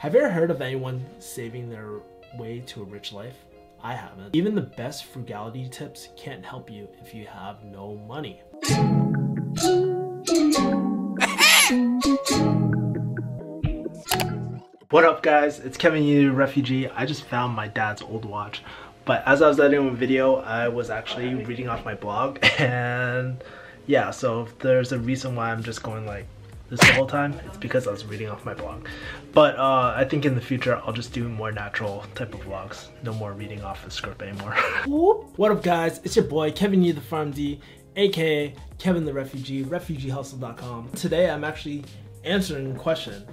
Have you ever heard of anyone saving their way to a rich life? I haven't. Even the best frugality tips can't help you if you have no money. What up guys, it's Kevin Yu, refugee. I just found my dad's old watch, but as I was editing a video, I was actually reading off my blog, and yeah, so if there's a reason why I'm just going like this the whole time, it's because I was reading off my blog. But I think in the future I'll just do more natural type of vlogs, no more reading off the script anymore. What up guys, it's your boy Kevin Yu the Farm D, aka Kevin the Refugee, refugeehustle.com. Today I'm actually answering a question.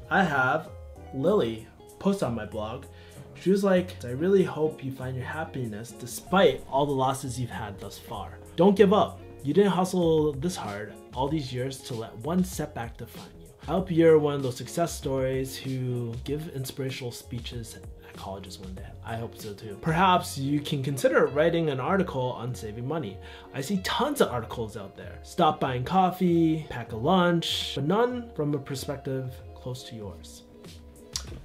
I have Lily post on my blog. She was like, I really hope you find your happiness despite all the losses you've had thus far. Don't give up. You didn't hustle this hard all these years to let one setback define you. I hope you're one of those success stories who give inspirational speeches at colleges one day. I hope so too. Perhaps you can consider writing an article on saving money. I see tons of articles out there. Stop buying coffee, pack a lunch, but none from a perspective close to yours.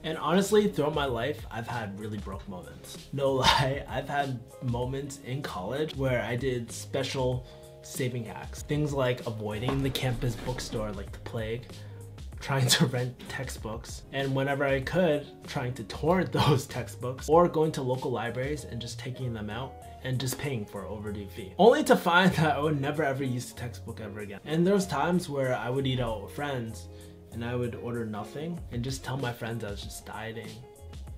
And honestly, throughout my life, I've had really broke moments. No lie, I've had moments in college where I did special saving hacks. Things like avoiding the campus bookstore like the plague, trying to rent textbooks, and whenever I could, trying to torrent those textbooks, or going to local libraries and just taking them out and just paying for an overdue fee. Only to find that I would never ever use the textbook ever again. And there was times where I would eat out with friends and I would order nothing and just tell my friends I was just dieting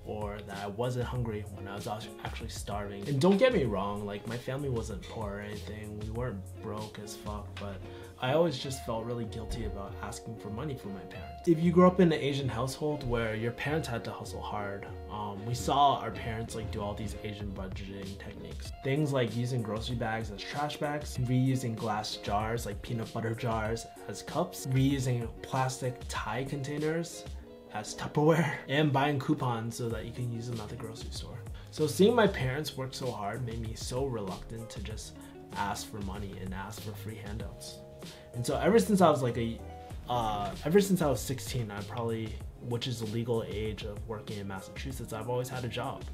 or that I wasn't hungry when I was actually starving. And don't get me wrong, like my family wasn't poor or anything, we weren't broke as fuck, but I always just felt really guilty about asking for money from my parents. If you grew up in an Asian household where your parents had to hustle hard, we saw our parents like do all these Asian budgeting techniques. Things like using grocery bags as trash bags, reusing glass jars like peanut butter jars as cups, reusing plastic Thai containers as Tupperware, and buying coupons so that you can use them at the grocery store. So seeing my parents work so hard made me so reluctant to just ask for money and ask for free handouts. And so ever since I was like ever since I was 16, which is the legal age of working in Massachusetts, I've always had a job.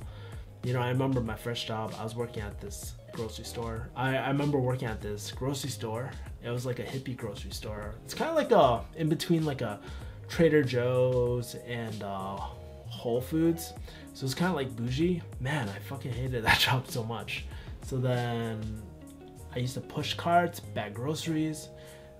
You know, I remember my first job, I was working at this grocery store. I remember working at this grocery store. It was like a hippie grocery store. It's kind of like in between like a Trader Joe's and Whole Foods. So it's kind of like bougie. Man, I fucking hated that job so much. So then I used to push carts, bag groceries,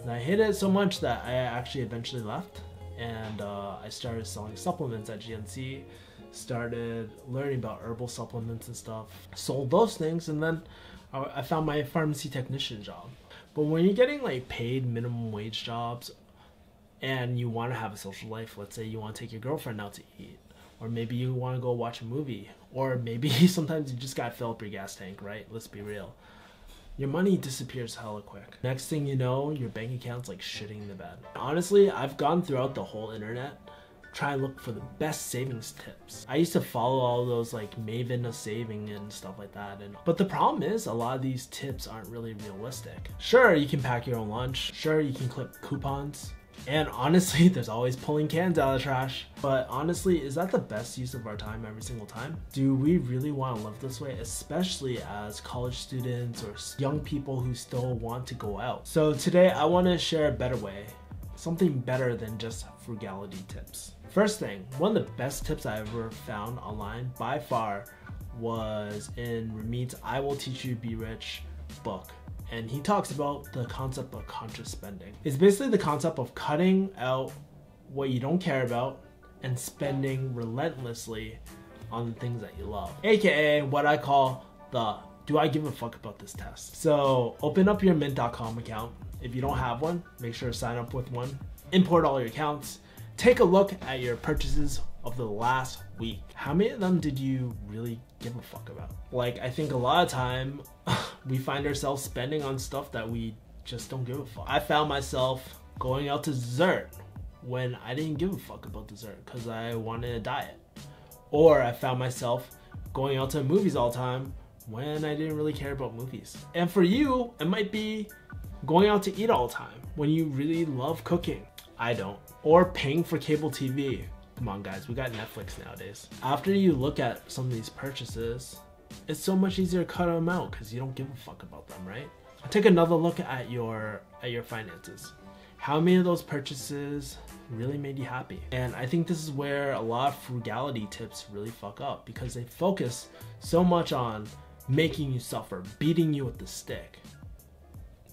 and I hated it so much that I actually eventually left. And I started selling supplements at GNC, started learning about herbal supplements and stuff, sold those things, and then I found my pharmacy technician job. But when you're getting like paid minimum wage jobs and you want to have a social life, let's say you want to take your girlfriend out to eat, or maybe you want to go watch a movie, or maybe sometimes you just gotta fill up your gas tank, right? Let's be real. Your money disappears hella quick. Next thing you know, your bank account's like shitting the bed. Honestly, I've gone throughout the whole internet trying to look for the best savings tips. I used to follow all those like Maven of saving and stuff like that, but the problem is a lot of these tips aren't really realistic. Sure, you can pack your own lunch. Sure, you can clip coupons. And honestly, there's always pulling cans out of the trash. But honestly, is that the best use of our time every single time? Do we really want to live this way, especially as college students or young people who still want to go out? So today I want to share a better way, something better than just frugality tips. First thing, one of the best tips I ever found online by far was in Ramit's I Will Teach You to Be Rich book. And he talks about the concept of conscious spending. It's basically the concept of cutting out what you don't care about and spending relentlessly on the things that you love. AKA what I call the do I give a fuck about this test. So open up your mint.com account. If you don't have one, make sure to sign up with one. Import all your accounts. Take a look at your purchases of the last week. How many of them did you really give a fuck about? Like, I think a lot of time we find ourselves spending on stuff that we just don't give a fuck. I found myself going out to dessert when I didn't give a fuck about dessert because I wanted a diet. Or I found myself going out to movies all the time when I didn't really care about movies. And for you, it might be going out to eat all the time when you really love cooking. I don't. Or paying for cable TV Come on guys, we got Netflix nowadays. After you look at some of these purchases, it's so much easier to cut them out because you don't give a fuck about them, right? Take another look at your finances. How many of those purchases really made you happy? And I think this is where a lot of frugality tips really fuck up, because they focus so much on making you suffer, beating you with the stick,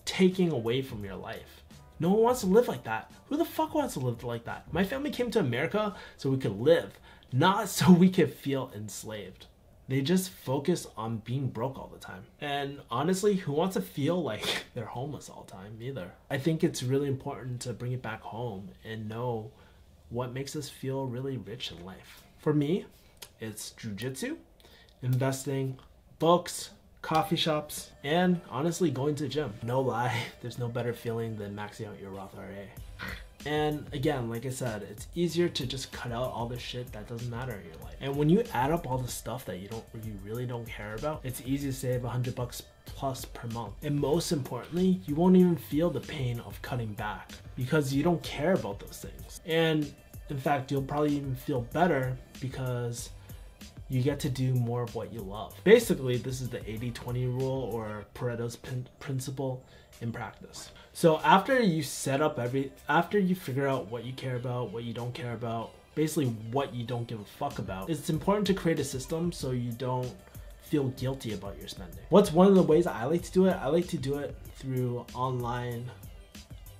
taking away from your life. No one wants to live like that. Who the fuck wants to live like that? My family came to America so we could live, not so we could feel enslaved. They just focus on being broke all the time. And honestly, who wants to feel like they're homeless all the time either? I think it's really important to bring it back home and know what makes us feel really rich in life. For me, it's jujitsu, investing, books, coffee shops, and honestly going to the gym. No lie, there's no better feeling than maxing out your Roth IRA. And again, like I said, it's easier to just cut out all the shit that doesn't matter in your life. And when you add up all the stuff that you really don't care about, it's easy to save $100 plus per month. And most importantly, you won't even feel the pain of cutting back because you don't care about those things. And in fact, you'll probably even feel better because you get to do more of what you love. Basically, this is the 80-20 rule, or Pareto's principle in practice. So after you after you figure out what you care about, what you don't care about, basically what you don't give a fuck about, it's important to create a system so you don't feel guilty about your spending. What's one of the ways I like to do it? I like to do it through online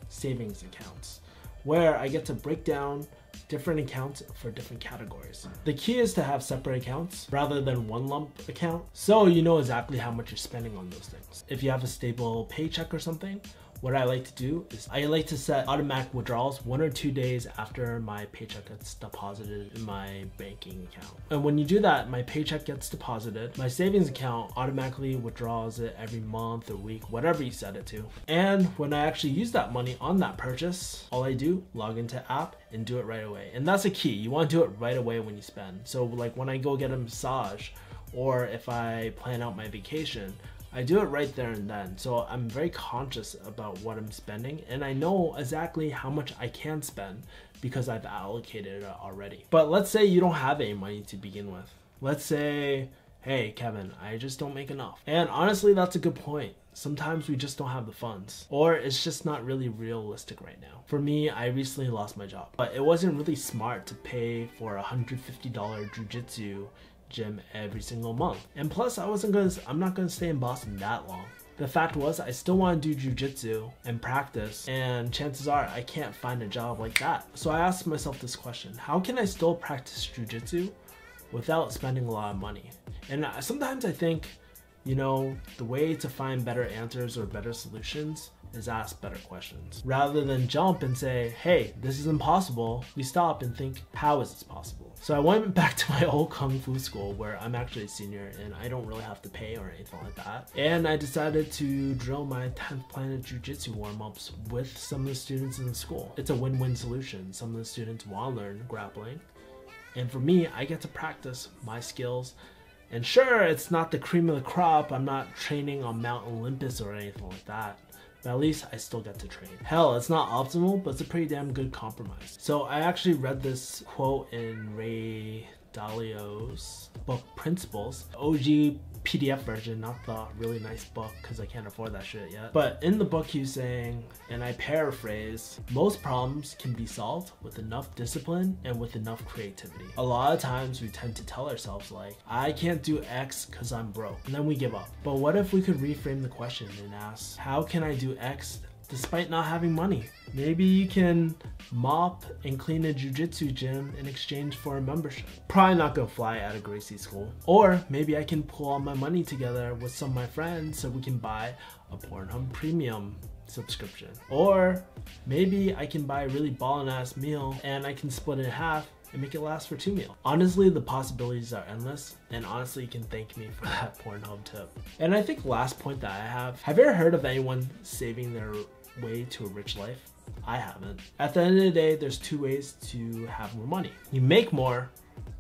savings accounts, where I get to break down different accounts for different categories. The key is to have separate accounts rather than one lump account, so you know exactly how much you're spending on those things. If you have a stable paycheck or something, what I like to do is I like to set automatic withdrawals 1 or 2 days after my paycheck gets deposited in my banking account. And when you do that, my paycheck gets deposited, my savings account automatically withdraws it every month or week, whatever you set it to. And when I actually use that money on that purchase, all I do, log into app and do it right away. And that's a key. You want to do it right away when you spend. So like when I go get a massage, or if I plan out my vacation, I do it right there and then. So I'm very conscious about what I'm spending, and I know exactly how much I can spend because I've allocated it already. But let's say you don't have any money to begin with. Let's say, hey Kevin, I just don't make enough. And honestly, that's a good point. Sometimes we just don't have the funds, or it's just not really realistic right now. For me, I recently lost my job, but it wasn't really smart to pay for a $150 jujitsu gym every single month. And plus, I'm not gonna stay in Boston that long. The fact was, I still want to do jujitsu and practice, and chances are I can't find a job like that. So I asked myself this question: how can I still practice jujitsu without spending a lot of money? And sometimes I think, you know, the way to find better answers or better solutions is ask better questions. Rather than jump and say, hey, this is impossible, we stop and think, how is this possible? So I went back to my old Kung Fu school, where I'm actually a senior and I don't really have to pay or anything like that. And I decided to drill my 10th Planet Jiu-Jitsu warm-ups with some of the students in the school. It's a win-win solution. Some of the students want to learn grappling, and for me, I get to practice my skills. And sure, it's not the cream of the crop. I'm not training on Mount Olympus or anything like that, but at least I still get to train. Hell, it's not optimal, but it's a pretty damn good compromise. So I actually read this quote in Ray Dalio's book Principles, OG PDF version, not the really nice book because I can't afford that shit yet. But in the book he was saying, and I paraphrase, most problems can be solved with enough discipline and with enough creativity. A lot of times we tend to tell ourselves like, I can't do X because I'm broke, and then we give up. But what if we could reframe the question and ask, how can I do X despite not having money? Maybe you can mop and clean a jiu-jitsu gym in exchange for a membership. Probably not gonna fly out of Gracie School. Or maybe I can pull all my money together with some of my friends so we can buy a Pornhub premium subscription. Or maybe I can buy a really ballin' ass meal and I can split it in half and make it last for 2 meals. Honestly, the possibilities are endless, and honestly, you can thank me for that Pornhub tip. And I think last point that I have you ever heard of anyone saving their way to a rich life? I haven't. At the end of the day, there's 2 ways to have more money. You make more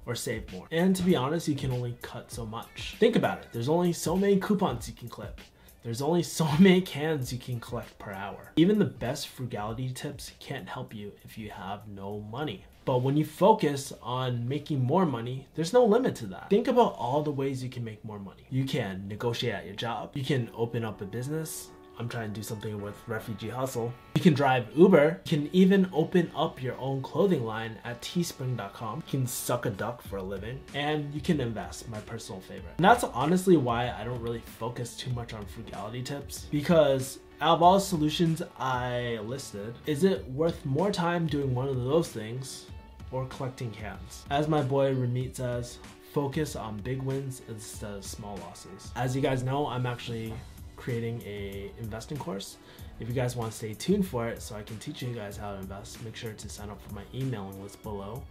or save more. And to be honest, you can only cut so much. Think about it. There's only so many coupons you can clip. There's only so many cans you can collect per hour. Even the best frugality tips can't help you if you have no money. But when you focus on making more money, there's no limit to that. Think about all the ways you can make more money. You can negotiate at your job. You can open up a business. I'm trying to do something with Refugee Hustle. You can drive Uber. You can even open up your own clothing line at teespring.com. You can suck a duck for a living. And you can invest, my personal favorite. And that's honestly why I don't really focus too much on frugality tips, because out of all the solutions I listed, is it worth more time doing one of those things or collecting cans? As my boy Ramit says, focus on big wins instead of small losses. As you guys know, I'm actually creating a investing course. If you guys want to stay tuned for it so I can teach you guys how to invest, make sure to sign up for my emailing list below.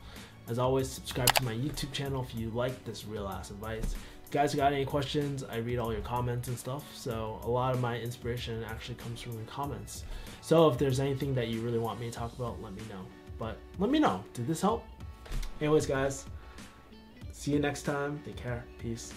As always, subscribe to my YouTube channel if you like this real ass advice. If you guys got any questions, I read all your comments and stuff, so a lot of my inspiration actually comes from your comments. So if there's anything that you really want me to talk about, let me know. But let me know, did this help? Anyways guys, see you next time. Take care, peace.